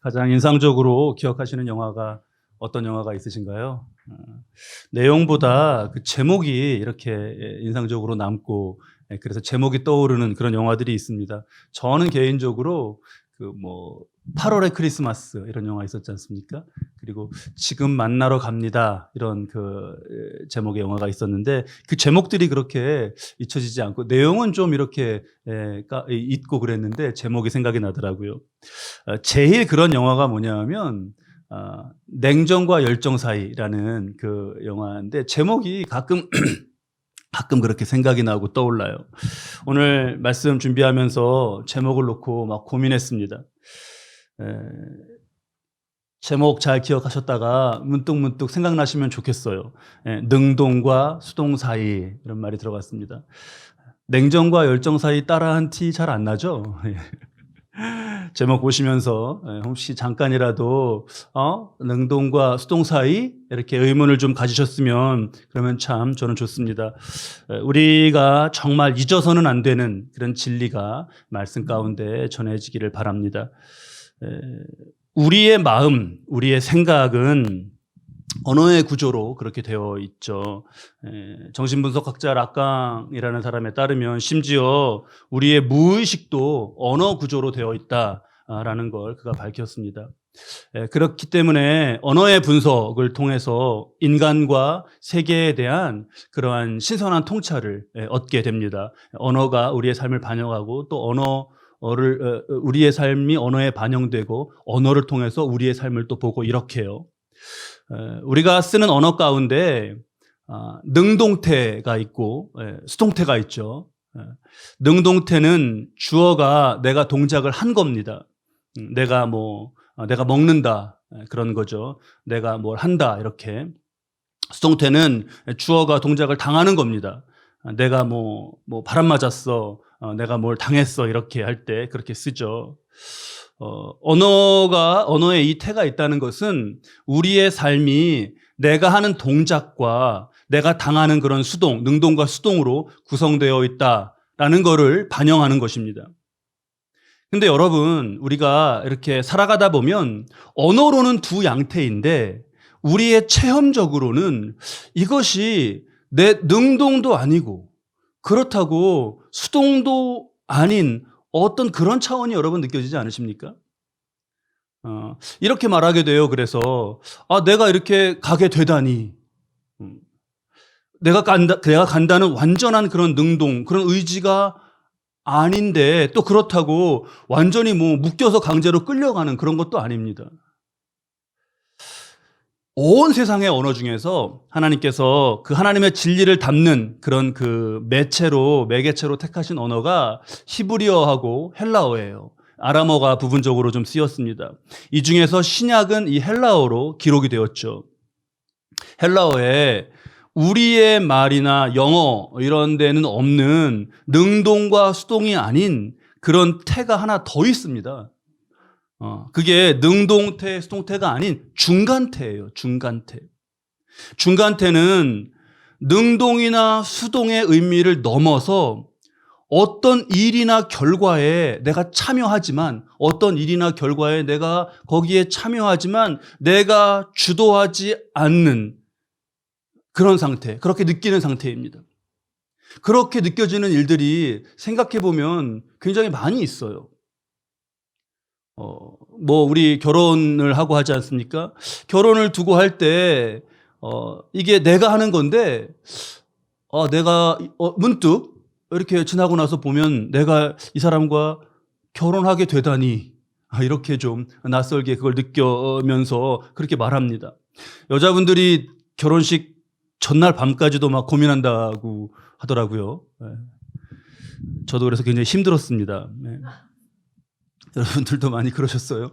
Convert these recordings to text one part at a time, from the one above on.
가장 인상적으로 기억하시는 영화가 어떤 영화가 있으신가요? 내용보다 그 제목이 이렇게 인상적으로 남고, 그래서 제목이 떠오르는 그런 영화들이 있습니다. 저는 개인적으로 8월의 크리스마스 이런 영화 있었지 않습니까? 그리고 지금 만나러 갑니다 이런 제목의 영화가 있었는데, 그 제목들이 그렇게 잊혀지지 않고 내용은 좀 이렇게 잊고 그랬는데 제목이 생각이 나더라고요. 제일 그런 영화가 뭐냐면 냉정과 열정 사이라는 그 영화인데, 제목이 가끔 가끔 그렇게 생각이 나고 떠올라요. 오늘 말씀 준비하면서 제목을 놓고 막 고민했습니다. 제목 잘 기억하셨다가 문득문득 생각나시면 좋겠어요. 능동과 수동 사이, 이런 말이 들어갔습니다. 냉정과 열정 사이 따라한 티 잘 안 나죠? 제목 보시면서 혹시 잠깐이라도 능동과 수동 사이 이렇게 의문을 좀 가지셨으면 그러면 참 저는 좋습니다. 우리가 정말 잊어서는 안 되는 그런 진리가 말씀 가운데 전해지기를 바랍니다. 우리의 마음, 우리의 생각은 언어의 구조로 그렇게 되어 있죠. 정신분석학자 락강이라는 사람에 따르면 심지어 우리의 무의식도 언어 구조로 되어 있다라는 걸 그가 밝혔습니다. 그렇기 때문에 언어의 분석을 통해서 인간과 세계에 대한 그러한 신선한 통찰을 얻게 됩니다. 언어가 우리의 삶을 반영하고, 또 우리의 삶이 언어에 반영되고, 언어를 통해서 우리의 삶을 또 보고, 이렇게요. 우리가 쓰는 언어 가운데 능동태가 있고 수동태가 있죠. 능동태는 주어가 내가 동작을 한 겁니다. 내가 먹는다, 그런 거죠. 내가 뭘 한다, 이렇게. 수동태는 주어가 동작을 당하는 겁니다. 내가 바람 맞았어, 내가 뭘 당했어, 이렇게 할 때 그렇게 쓰죠. 언어에 이 태가 있다는 것은 우리의 삶이 내가 하는 동작과 내가 당하는 그런 능동과 수동으로 구성되어 있다라는 것을 반영하는 것입니다. 근데 여러분, 우리가 이렇게 살아가다 보면 언어로는 두 양태인데 우리의 체험적으로는 이것이 내 능동도 아니고 그렇다고 수동도 아닌 어떤 그런 차원이 여러분 느껴지지 않으십니까? 이렇게 말하게 돼요. 그래서 내가 이렇게 가게 되다니, 내가 간다는 완전한 그런 능동, 그런 의지가 아닌데, 또 그렇다고 완전히 묶여서 강제로 끌려가는 그런 것도 아닙니다. 온 세상의 언어 중에서 하나님께서 그 하나님의 진리를 담는 그런 매개체로 택하신 언어가 히브리어하고 헬라어예요. 아람어가 부분적으로 좀 쓰였습니다. 이 중에서 신약은 이 헬라어로 기록이 되었죠. 헬라어에 우리의 말이나 영어 이런 데는 없는 능동과 수동이 아닌 그런 태가 하나 더 있습니다. 그게 능동태, 수동태가 아닌 중간태예요. 중간태. 중간태는 능동이나 수동의 의미를 넘어서 어떤 일이나 결과에 내가 참여하지만, 내가 거기에 참여하지만 내가 주도하지 않는 그런 상태, 그렇게 느끼는 상태입니다. 그렇게 느껴지는 일들이 생각해보면 굉장히 많이 있어요. 우리 결혼을 하고 하지 않습니까? 결혼을 두고 할 때, 이게 내가 하는 건데, 내가 문득 이렇게 지나고 나서 보면 내가 이 사람과 결혼하게 되다니, 이렇게 좀 낯설게 그걸 느끼면서 그렇게 말합니다. 여자분들이 결혼식 전날 밤까지도 막 고민한다고 하더라고요. 저도 그래서 굉장히 힘들었습니다. 여러분들도 많이 그러셨어요?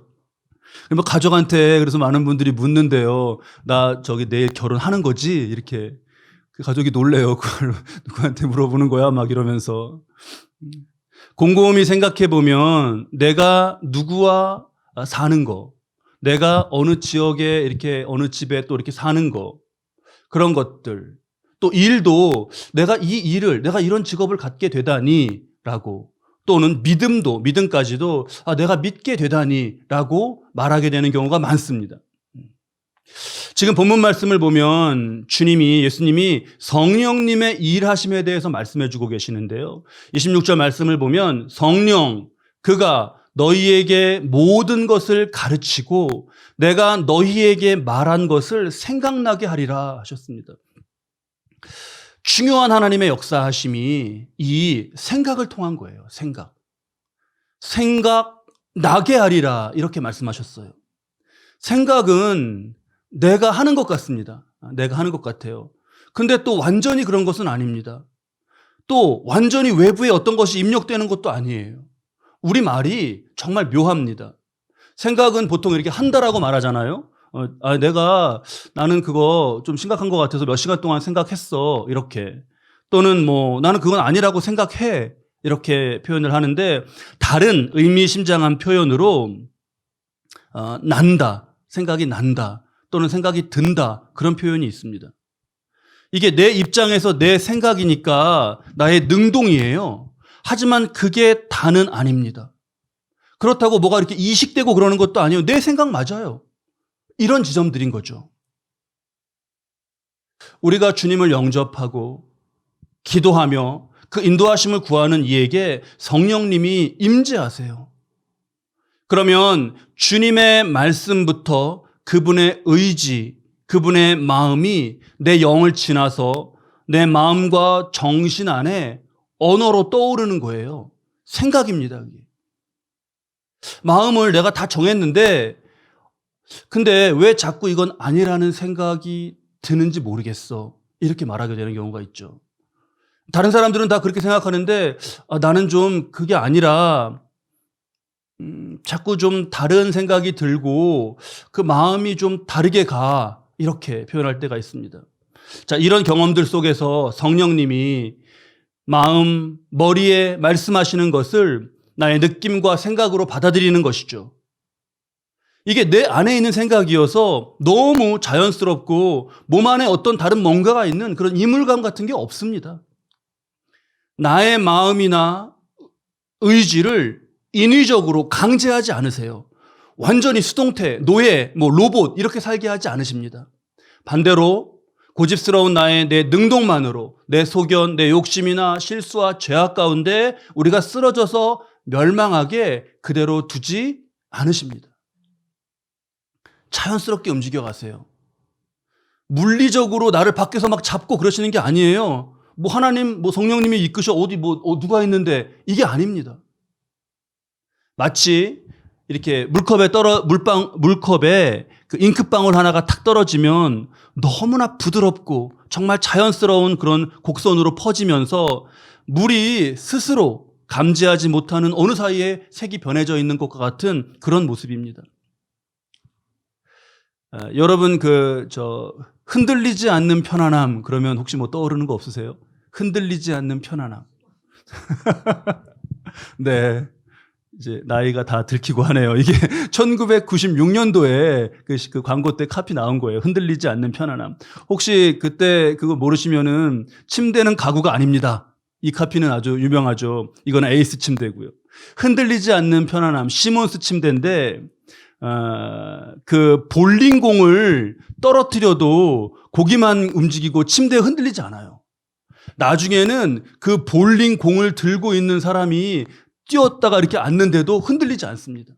가족한테 그래서 많은 분들이 묻는데요. 나 내일 결혼하는 거지? 이렇게. 그 가족이 놀래요. 그걸 누구한테 물어보는 거야? 막 이러면서. 곰곰이 생각해 보면 내가 누구와 사는 거, 내가 어느 지역에 어느 집에 또 이렇게 사는 거, 그런 것들, 또 일도 내가 내가 이런 직업을 갖게 되다니라고, 또는 믿음까지도 내가 믿게 되다니라고 말하게 되는 경우가 많습니다. 지금 본문 말씀을 보면 예수님이 성령님의 일하심에 대해서 말씀해 주고 계시는데요. 26절 말씀을 보면 성령, 그가 너희에게 모든 것을 가르치고 내가 너희에게 말한 것을 생각나게 하리라 하셨습니다. 중요한 하나님의 역사하심이 이 생각을 통한 거예요. 생각 나게 하리라 이렇게 말씀하셨어요. 생각은 내가 하는 것 같습니다. 내가 하는 것 같아요. 근데 또 완전히 그런 것은 아닙니다. 또 완전히 외부에 어떤 것이 입력되는 것도 아니에요. 우리 말이 정말 묘합니다. 생각은 보통 이렇게 한다라고 말하잖아요. 나는 그거 좀 심각한 것 같아서 몇 시간 동안 생각했어. 이렇게. 또는 나는 그건 아니라고 생각해. 이렇게 표현을 하는데, 다른 의미심장한 표현으로 생각이 난다. 또는 생각이 든다. 그런 표현이 있습니다. 이게 내 입장에서 내 생각이니까 나의 능동이에요. 하지만 그게 다는 아닙니다. 그렇다고 뭐가 이렇게 이식되고 그러는 것도 아니에요. 내 생각 맞아요. 이런 지점들인 거죠. 우리가 주님을 영접하고 기도하며 그 인도하심을 구하는 이에게 성령님이 임재하세요. 그러면 주님의 말씀부터 그분의 의지, 그분의 마음이 내 영을 지나서 내 마음과 정신 안에 언어로 떠오르는 거예요. 생각입니다. 마음을 내가 다 정했는데 근데 왜 자꾸 이건 아니라는 생각이 드는지 모르겠어. 이렇게 말하게 되는 경우가 있죠. 다른 사람들은 다 그렇게 생각하는데 나는 좀 그게 아니라 자꾸 좀 다른 생각이 들고 그 마음이 좀 다르게 가. 이렇게 표현할 때가 있습니다. 자, 이런 경험들 속에서 성령님이 마음, 머리에 말씀하시는 것을 나의 느낌과 생각으로 받아들이는 것이죠. 이게 내 안에 있는 생각이어서 너무 자연스럽고 몸 안에 어떤 다른 뭔가가 있는 그런 이물감 같은 게 없습니다. 나의 마음이나 의지를 인위적으로 강제하지 않으세요. 완전히 수동태, 노예, 로봇 이렇게 살게 하지 않으십니다. 반대로 고집스러운 내 능동만으로 내 소견, 내 욕심이나 실수와 죄악 가운데 우리가 쓰러져서 멸망하게 그대로 두지 않으십니다. 자연스럽게 움직여 가세요. 물리적으로 나를 밖에서 막 잡고 그러시는 게 아니에요. 하나님, 성령님이 이끄셔 어디 누가 있는데 이게 아닙니다. 마치 이렇게 물컵에 그 잉크방울 하나가 탁 떨어지면 너무나 부드럽고 정말 자연스러운 그런 곡선으로 퍼지면서 물이 스스로 감지하지 못하는 어느 사이에 색이 변해져 있는 것과 같은 그런 모습입니다. 여러분 흔들리지 않는 편안함 그러면 혹시 떠오르는 거 없으세요? 흔들리지 않는 편안함. 네. 이제 나이가 다 들키고 하네요. 이게 1996년도에 그 광고 때 카피 나온 거예요. 흔들리지 않는 편안함. 혹시 그때 그거 모르시면은 침대는 가구가 아닙니다. 이 카피는 아주 유명하죠. 이건 에이스 침대고요. 흔들리지 않는 편안함, 시몬스 침대인데 그 볼링공을 떨어뜨려도 고기만 움직이고 침대에 흔들리지 않아요. 나중에는 그 볼링공을 들고 있는 사람이 뛰었다가 이렇게 앉는데도 흔들리지 않습니다.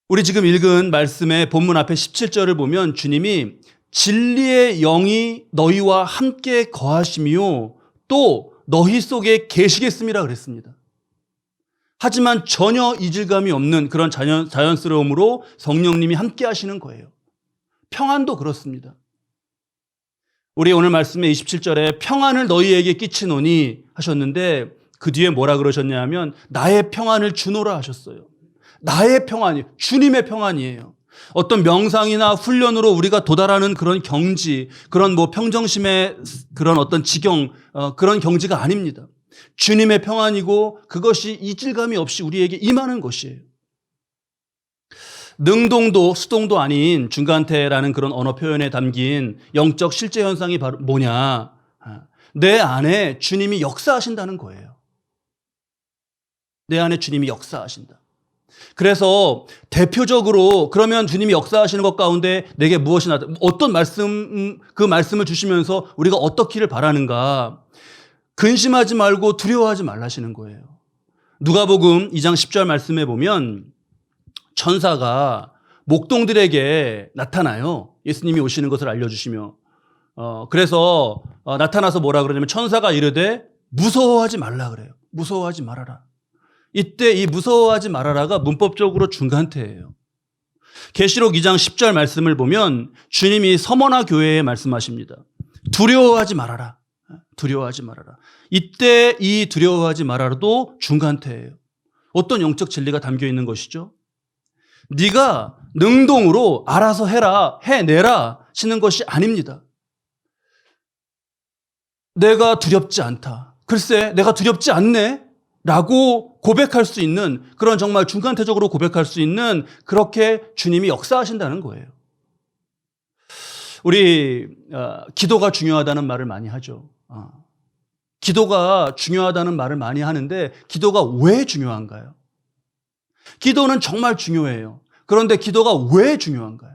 우리 지금 읽은 말씀의 본문 앞에 17절을 보면 주님이 진리의 영이 너희와 함께 거하시며 또 너희 속에 계시겠음이라 그랬습니다. 하지만 전혀 이질감이 없는 그런 자연스러움으로 성령님이 함께 하시는 거예요. 평안도 그렇습니다. 우리 오늘 말씀의 27절에 평안을 너희에게 끼치노니 하셨는데 그 뒤에 뭐라 그러셨냐 하면 나의 평안을 주노라 하셨어요. 나의 평안이 주님의 평안이에요. 어떤 명상이나 훈련으로 우리가 도달하는 그런 경지, 그런 평정심의 그런 어떤 지경, 그런 경지가 아닙니다. 주님의 평안이고 그것이 이질감이 없이 우리에게 임하는 것이에요. 능동도 수동도 아닌 중간태라는 그런 언어 표현에 담긴 영적 실제 현상이 바로 뭐냐? 내 안에 주님이 역사하신다는 거예요. 내 안에 주님이 역사하신다. 그래서 대표적으로 그러면 주님이 역사하시는 것 가운데 내게 무엇이 나타, 어떤 말씀, 그 말씀을 주시면서 우리가 어떻기를 바라는가? 근심하지 말고 두려워하지 말라시는 거예요. 누가복음 2장 10절 말씀에 보면 천사가 목동들에게 나타나요. 예수님이 오시는 것을 알려주시며. 그래서 나타나서 뭐라 그러냐면 천사가 이르되 무서워하지 말라 그래요. 무서워하지 말아라. 이때 이 무서워하지 말아라가 문법적으로 중간태예요. 계시록 2장 10절 말씀을 보면 주님이 서머나 교회에 말씀하십니다. 두려워하지 말아라. 두려워하지 말아라. 이때 이 두려워하지 말아라도 중간태예요. 어떤 영적 진리가 담겨 있는 것이죠? 네가 능동으로 알아서 해라, 해내라 시는 것이 아닙니다. 내가 두렵지 않다. 글쎄, 내가 두렵지 않네? 라고 고백할 수 있는, 그런 정말 중간태적으로 고백할 수 있는, 그렇게 주님이 역사하신다는 거예요. 우리 기도가 중요하다는 말을 많이 하죠. 기도가 중요하다는 말을 많이 하는데 기도가 왜 중요한가요? 기도는 정말 중요해요. 그런데 기도가 왜 중요한가요?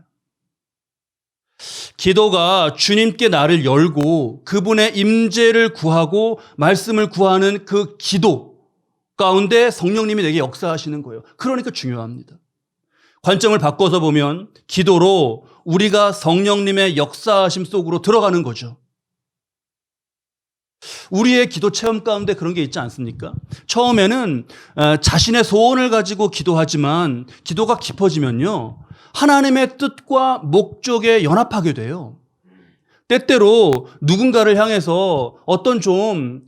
기도가 주님께 나를 열고 그분의 임재를 구하고 말씀을 구하는 그 기도 가운데 성령님이 내게 역사하시는 거예요. 그러니까 중요합니다. 관점을 바꿔서 보면 기도로 우리가 성령님의 역사하심 속으로 들어가는 거죠. 우리의 기도 체험 가운데 그런 게 있지 않습니까? 처음에는 자신의 소원을 가지고 기도하지만 기도가 깊어지면요, 하나님의 뜻과 목적에 연합하게 돼요. 때때로 누군가를 향해서 어떤 좀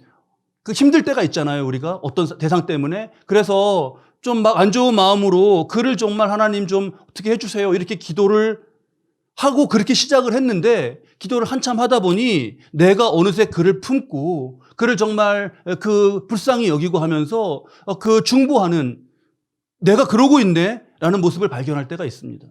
힘들 때가 있잖아요, 우리가 어떤 대상 때문에. 그래서 좀 막 안 좋은 마음으로 그를 정말 하나님 좀 어떻게 해주세요 이렇게 기도를 하고 그렇게 시작을 했는데, 기도를 한참 하다 보니 내가 어느새 그를 품고 그를 정말 그 불쌍히 여기고 하면서 그 중보하는, 내가 그러고 있네 라는 모습을 발견할 때가 있습니다.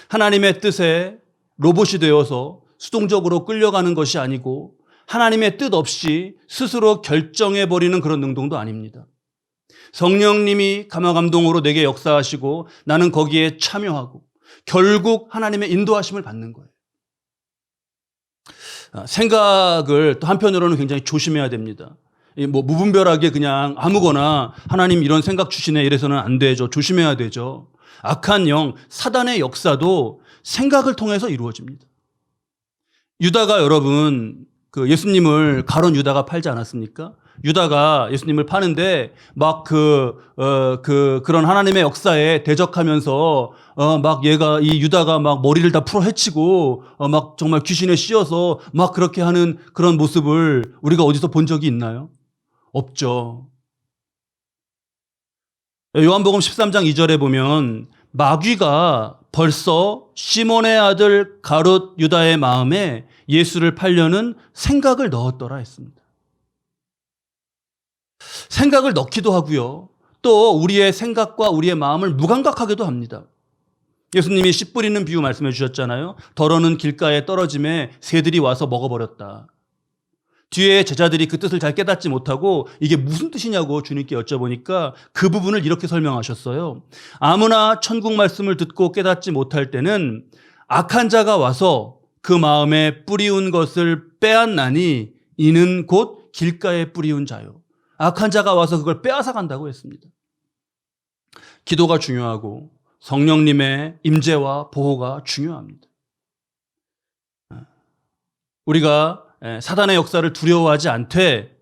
하나님의 뜻에 로봇이 되어서 수동적으로 끌려가는 것이 아니고 하나님의 뜻 없이 스스로 결정해버리는 그런 능동도 아닙니다. 성령님이 감화감동으로 내게 역사하시고 나는 거기에 참여하고 결국 하나님의 인도하심을 받는 거예요. 생각을 또 한편으로는 굉장히 조심해야 됩니다. 뭐 무분별하게 그냥 아무거나 하나님 이런 생각 주시네 이래서는 안 되죠. 조심해야 되죠. 악한 영, 사단의 역사도 생각을 통해서 이루어집니다. 유다가, 여러분, 그 예수님을 가론 유다가 팔지 않았습니까? 유다가 예수님을 파는데 막 그런 하나님의 역사에 대적하면서 막 얘가, 이 유다가 막 머리를 다 풀어 헤치고 막 정말 귀신에 씌어서 막 그렇게 하는 그런 모습을 우리가 어디서 본 적이 있나요? 없죠. 요한복음 13장 2절에 보면 마귀가 벌써 시몬의 아들 가롯 유다의 마음에 예수를 팔려는 생각을 넣었더라 했습니다. 생각을 넣기도 하고요. 또 우리의 생각과 우리의 마음을 무감각하게도 합니다. 예수님이 씨 뿌리는 비유 말씀해 주셨잖아요. 덜어는 길가에 떨어짐에 새들이 와서 먹어버렸다. 뒤에 제자들이 그 뜻을 잘 깨닫지 못하고 이게 무슨 뜻이냐고 주님께 여쭤보니까 그 부분을 이렇게 설명하셨어요. 아무나 천국 말씀을 듣고 깨닫지 못할 때는 악한 자가 와서 그 마음에 뿌리운 것을 빼앗나니 이는 곧 길가에 뿌리운 자요. 악한 자가 와서 그걸 빼앗아 간다고 했습니다. 기도가 중요하고 성령님의 임재와 보호가 중요합니다. 우리가 사단의 역사를 두려워하지 않되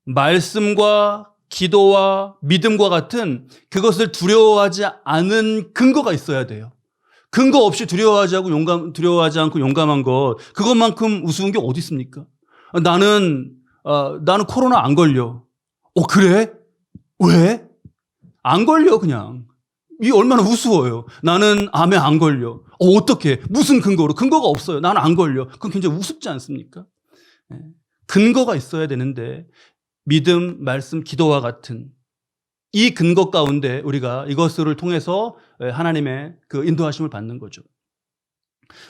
말씀과 기도와 믿음과 같은 그것을 두려워하지 않은 근거가 있어야 돼요. 근거 없이 두려워하지 않고 용감한 것, 그것만큼 우스운 게 어디 있습니까? 나는 코로나 안 걸려. 그래? 왜? 안 걸려, 그냥. 이 얼마나 우스워요. 나는 암에 안 걸려. 어떻게? 무슨 근거로? 근거가 없어요. 나는 안 걸려. 그건 굉장히 우습지 않습니까? 근거가 있어야 되는데 믿음, 말씀, 기도와 같은 이 근거 가운데 우리가 이것을 통해서 하나님의 그 인도하심을 받는 거죠.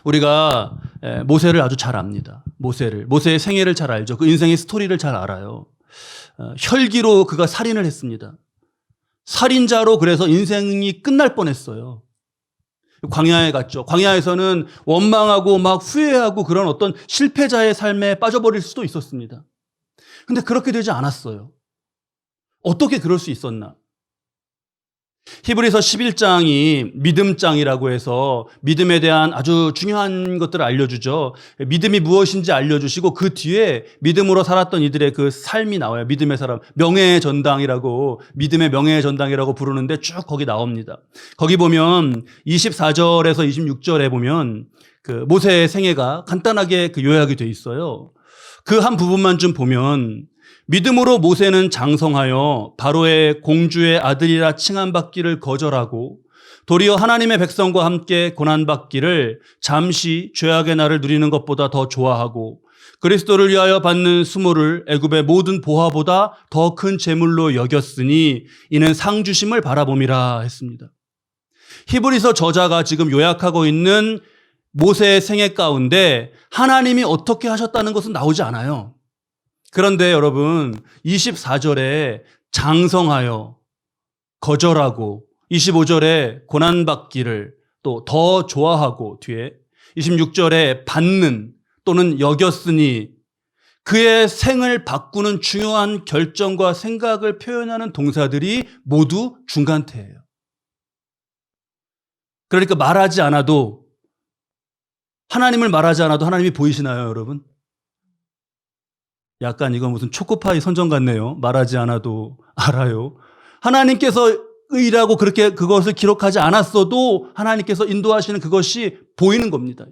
우리가 모세를 아주 잘 압니다. 모세의 생애를 잘 알죠. 그 인생의 스토리를 잘 알아요. 혈기로 그가 살인을 했습니다. 살인자로 그래서 인생이 끝날 뻔했어요. 광야에 갔죠. 광야에서는 원망하고 막 후회하고 그런 어떤 실패자의 삶에 빠져버릴 수도 있었습니다. 근데 그렇게 되지 않았어요. 어떻게 그럴 수 있었나? 히브리서 11장이 믿음장이라고 해서 믿음에 대한 아주 중요한 것들을 알려주죠. 믿음이 무엇인지 알려주시고 그 뒤에 믿음으로 살았던 이들의 그 삶이 나와요. 믿음의 사람, 명예의 전당이라고, 믿음의 명예의 전당이라고 부르는데 쭉 거기 나옵니다. 거기 보면 24절에서 26절에 보면 그 모세의 생애가 간단하게 그 요약이 돼 있어요. 그 한 부분만 좀 보면 믿음으로 모세는 장성하여 바로의 공주의 아들이라 칭함받기를 거절하고 도리어 하나님의 백성과 함께 고난받기를 잠시 죄악의 날을 누리는 것보다 더 좋아하고 그리스도를 위하여 받는 수모를 애굽의 모든 보화보다 더 큰 재물로 여겼으니 이는 상 주심을 바라봄이라 했습니다. 히브리서 저자가 지금 요약하고 있는 모세의 생애 가운데 하나님이 어떻게 하셨다는 것은 나오지 않아요. 그런데 여러분 24절에 장성하여 거절하고 25절에 고난받기를 또 더 좋아하고 뒤에 26절에 받는 또는 여겼으니 그의 생을 바꾸는 중요한 결정과 생각을 표현하는 동사들이 모두 중간태예요. 그러니까 말하지 않아도 하나님을 말하지 않아도 하나님이 보이시나요, 여러분? 약간 이거 무슨 초코파이 선전 같네요. 말하지 않아도 알아요. 하나님께서 의라고 그렇게 그것을 기록하지 않았어도 하나님께서 인도하시는 그것이 보이는 겁니다.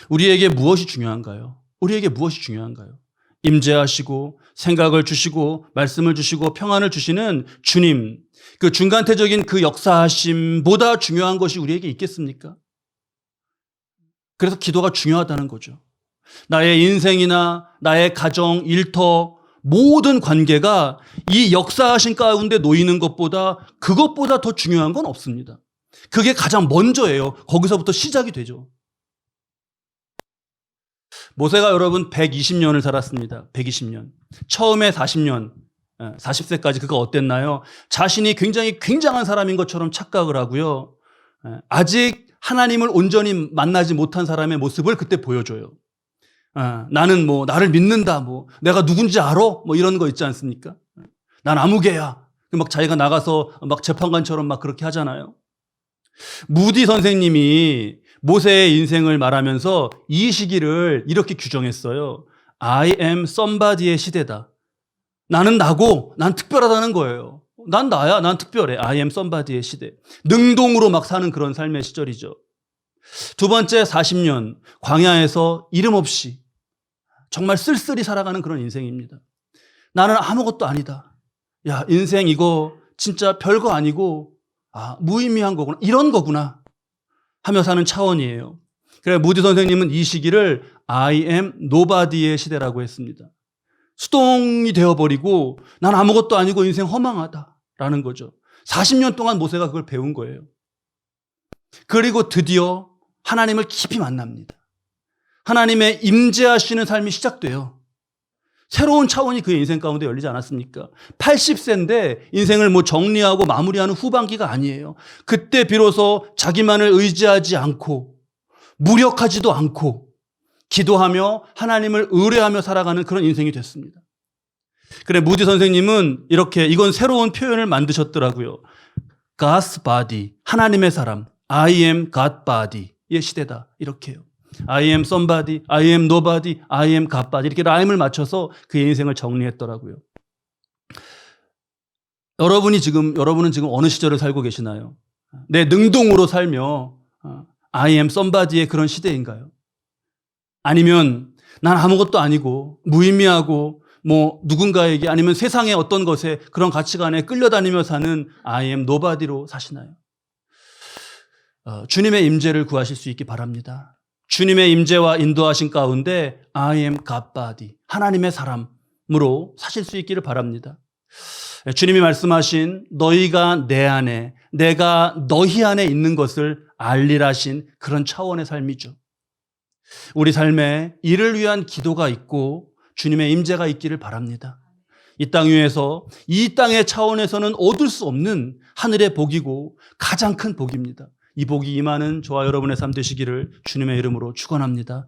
우리에게 무엇이 중요한가요? 우리에게 무엇이 중요한가요? 임재하시고 생각을 주시고 말씀을 주시고 평안을 주시는 주님, 그 중간태적인 그 역사하심보다 중요한 것이 우리에게 있겠습니까? 그래서 기도가 중요하다는 거죠. 나의 인생이나 나의 가정, 일터, 모든 관계가 이 역사하신 가운데 놓이는 것보다 그것보다 더 중요한 건 없습니다. 그게 가장 먼저예요. 거기서부터 시작이 되죠. 모세가 여러분 120년을 살았습니다. 120년. 처음에 40년, 40세까지 그가 어땠나요? 자신이 굉장히 굉장한 사람인 것처럼 착각을 하고요. 아직 하나님을 온전히 만나지 못한 사람의 모습을 그때 보여줘요. 나는 뭐 나를 믿는다, 뭐 내가 누군지 알아, 뭐 이런 거 있지 않습니까? 난 아무개야. 막 자기가 나가서 막 재판관처럼 막 그렇게 하잖아요. 무디 선생님이 모세의 인생을 말하면서 이 시기를 이렇게 규정했어요. I am somebody의 시대다. 나는 나고 난 특별하다는 거예요. 난 나야, 난 특별해. I am somebody의 시대. 능동으로 막 사는 그런 삶의 시절이죠. 두 번째 40년 광야에서 이름 없이 정말 쓸쓸히 살아가는 그런 인생입니다. 나는 아무것도 아니다. 야, 인생 이거 진짜 별거 아니고 무의미한 거구나. 이런 거구나 하며 사는 차원이에요. 그래 무디 선생님은 이 시기를 I am nobody의 시대라고 했습니다. 수동이 되어버리고 난 아무것도 아니고 인생 허망하다라는 거죠. 40년 동안 모세가 그걸 배운 거예요. 그리고 드디어 하나님을 깊이 만납니다. 하나님의 임재하시는 삶이 시작돼요. 새로운 차원이 그의 인생 가운데 열리지 않았습니까? 80세인데 인생을 뭐 정리하고 마무리하는 후반기가 아니에요. 그때 비로소 자기만을 의지하지 않고 무력하지도 않고 기도하며 하나님을 의뢰하며 살아가는 그런 인생이 됐습니다. 그래 무디 선생님은 이렇게 이건 새로운 표현을 만드셨더라고요. God's body, 하나님의 사람, I am God body의 시대다. 이렇게요. I am somebody, I am nobody, I am God body 이렇게 라임을 맞춰서 그의 인생을 정리했더라고요. 여러분은 지금 어느 시절을 살고 계시나요? 내 능동으로 살며 I am somebody의 그런 시대인가요? 아니면 난 아무것도 아니고 무의미하고 뭐 누군가에게 아니면 세상의 어떤 것에 그런 가치관에 끌려다니며 사는 I am nobody로 사시나요? 주님의 임재를 구하실 수 있기 바랍니다. 주님의 임재와 인도하신 가운데 I am God body, 하나님의 사람으로 사실 수 있기를 바랍니다. 주님이 말씀하신 너희가 내 안에, 내가 너희 안에 있는 것을 알리라신 그런 차원의 삶이죠. 우리 삶에 이를 위한 기도가 있고 주님의 임재가 있기를 바랍니다. 이 땅 위에서 이 땅의 차원에서는 얻을 수 없는 하늘의 복이고 가장 큰 복입니다. 이 복이 임하는 저와 여러분의 삶 되시기를 주님의 이름으로 축원합니다.